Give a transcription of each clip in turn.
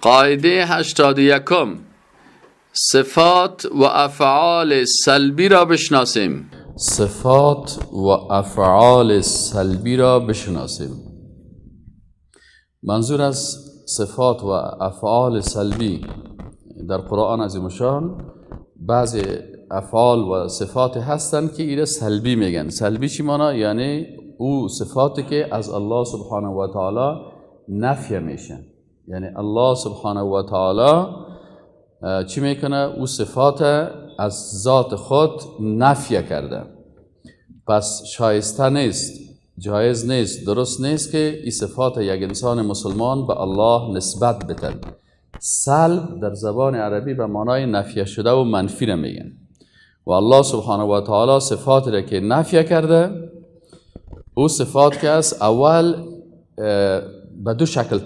قاعده 81 صفات و افعال سلبی را بشناسیم. صفات و افعال سلبی را بشناسیم. منظور از صفات و افعال سلبی در قرآن عظیم الشان بعضی افعال و صفات هستند که ایره سلبی میگن. سلبی چی معنی؟ یعنی او صفاتی که از الله سبحانه و تعالی نفی میشن. یعنی الله سبحانه و تعالی چی میکنه؟ او صفات از ذات خود نفی کرده. پس شایسته نیست، جایز نیست، درست نیست که این صفات یک انسان مسلمان به الله نسبت بده. سلب در زبان عربی به معنای نفی شده و منفی را میگن و الله سبحانه و تعالی صفاتی را که نفی کرده او صفات که است اول به دو شکل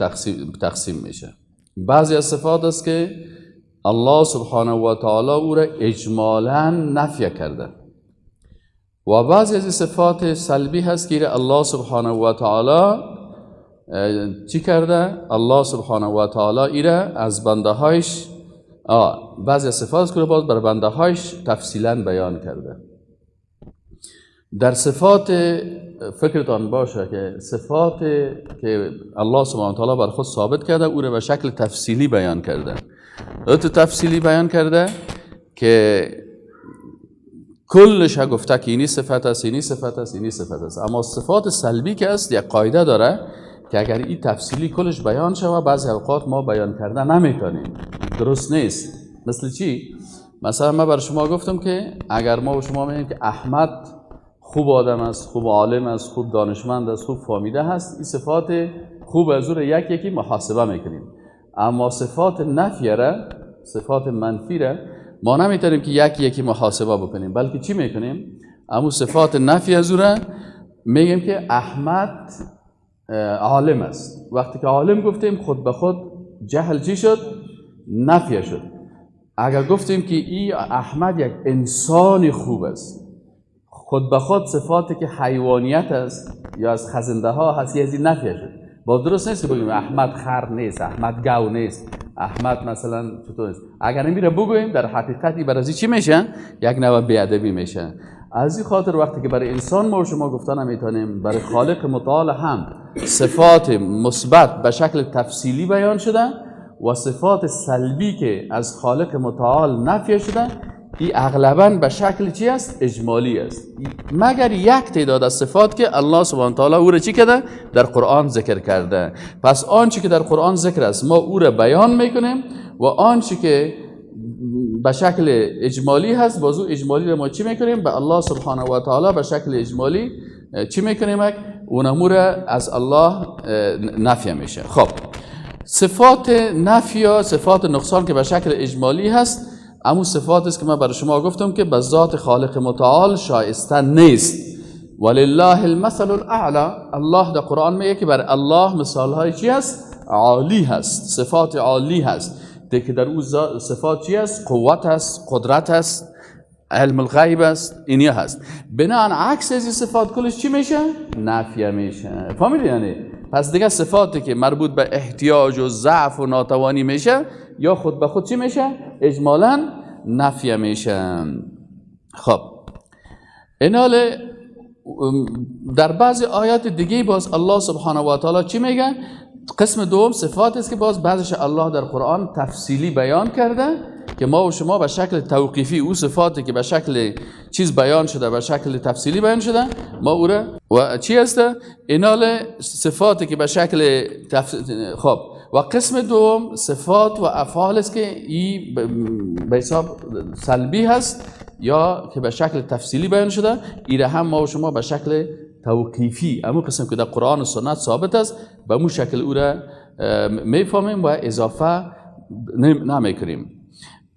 تقسیم میشه. بعضی از صفات است که الله سبحانه و تعالی او را اجمالا نفی کرده و بعضی از صفات سلبی هست که الله سبحانه و تعالی چی کرده؟ الله سبحانه و تعالی ایره از بنده هایش بعضی از صفات است که باز بر بنده هایش تفصیلا بیان کرده. در صفات فکرتان باشه که صفات که الله سبحانه و تعالی بر خود ثابت کرده او را به شکل تفصیلی بیان کرده. تفصیلی بیان کرده که کلش گفته که اینی صفت است، اینی صفت است، اینی صفت است. اما صفات سلبی که است یک قاعده داره که اگر این تفصیلی کلش بیان شود بعضی اوقات ما بیان کردن نمیتونیم، درست نیست. مثل چی؟ مثلا من بر شما گفتم که اگر ما به شما میگیم که احمد خوب آدم است، خوب عالم است، خوب دانشمند است، خوب فهمیده هست، این صفات خوب از او یکی محاسبه میکنیم. اما صفات نفی را، صفات منفی را ما نمیتونیم که یکی محاسبه بکنیم، بلکه چی میکنیم؟ اما صفات نفی از او را میگیم که احمد عالم است. وقتی که عالم گفتیم خود به خود جهل چی شد؟ نفی شد. اگر گفتیم که این احمد یک انسان خوب است، خود به خود صفاتی که حیوانیت است یا از خزنده ها هست یه نفی شد. با درست نیست بگیم احمد خر نیست، احمد گاو نیست، احمد مثلا چطور نیست. اگر نمیره بگویم در حقیقتی برای چی میشن؟ یک نوع بیادبی میشن. از این خاطر وقتی که برای انسان ما و شما گفتن نمیتونیم، برای خالق متعال هم صفات مثبت به شکل تفصیلی بیان شده و صفات سلبی که از خالق متعال نفی شده این اغلباً به شکل چی است؟ اجمالی است، مگر یک تعداد از صفات که الله سبحانه و تعالی او را چی کرده؟ در قرآن ذکر کرده. پس آنچه که در قرآن ذکر است ما او را بیان میکنیم و آنچه که به شکل اجمالی هست باز او اجمالی را ما چی میکنیم؟ به الله سبحانه و تعالی به شکل اجمالی چی میکنیم؟ اون امور از الله نفی میشه. خب صفات نفی یا صفات نقصان که به شکل اجمالی هست اما صفات است که من برای شما گفتم که به ذات خالق متعال شایسته نیست. ولله المثل الاعلى. الله در قرآن میگه که برای الله مثال های چی هست؟ عالی هست، صفات عالی هست که در اون صفات چی هست؟ قوت هست، قدرت هست، علم الغیب است، اینیا هست. بناهن عکس از این صفات کلش چی میشه؟ نفی میشه. فهمیدی یعنی؟ پس دیگه صفاتی که مربوط به احتیاج و ضعف و ناتوانی میشه یا خود به خود چی میشه؟ اجمالا نفی میشه. خب این حال در بعضی آیات دیگه باز الله سبحانه و تعالی چی میگه؟ قسم دوم صفات است که باز بعضش الله در قرآن تفصیلی بیان کرده که ما و شما به شکل توقیفی او صفاتی که به شکل چیز بیان شده به شکل تفصیلی بیان شده ما او را و چی است؟ این حال صفاتی که به شکل خب و قسم دوم صفات و افعال است که این به حساب سلبی هست یا که به شکل تفصیلی بیان شده. ایره هم ما و شما به شکل توقیفی اما قسم که در قرآن و سنت ثابت است به اون شکل او را میفهمیم و اضافه نمیکنیم.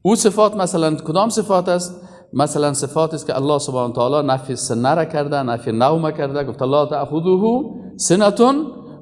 او صفات مثلا کدام صفات است؟ مثلا صفات است که الله سبحانه و تعالی نفی سنه را کرده، نفی نوم کرده، گفت الله تأخذه سنة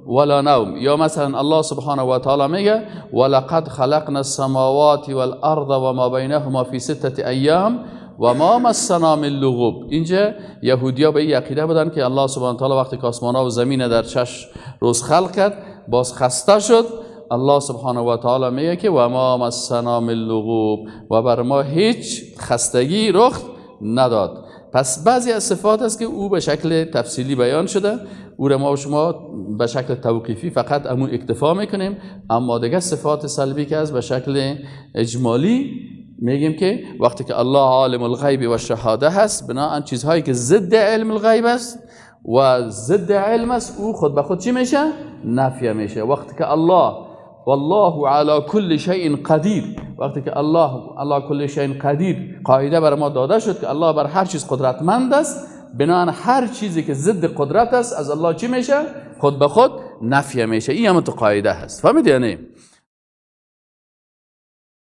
ولا نوم. یا مثلا الله سبحانه و تعالی میگه ولقد خلقنا السماوات والارض وما بینهما فی 6 ایام و ما مسنا من لغوب. اینجا یهودیا به این عقیده بودن که الله سبحانه و تعالی وقتی که آسمان ها و زمین در 6 روز خلق کرد باز خسته شد الله سبحانه و تعالی میگه که و ما مسنا من لغوب و بر ما هیچ خستگی رخ نداد. پس بعضی از صفات است که او به شکل تفصیلی بیان شده، او را ما و شما به شکل توقیفی فقط امون اکتفا میکنیم، اما دیگه صفات سلبی که است به شکل اجمالی میگیم که وقتی که الله عالم الغیب و شهاده هست، بناهن چیزهایی که ضد علم الغیب است و ضد علم است او خود به خود چی میشه؟ نفی میشه. وقتی که الله والله علی کل شیء قدیر، وقتی که الله علی کل شیء قدیر قاعده بر ما داده شد که الله بر هر چیز قدرتمند است، بناهن هر چیزی که ضد قدرت است از الله چی میشه؟ خود به خود نفی میشه. این هم تو قاعده هست. فهمید یا نه؟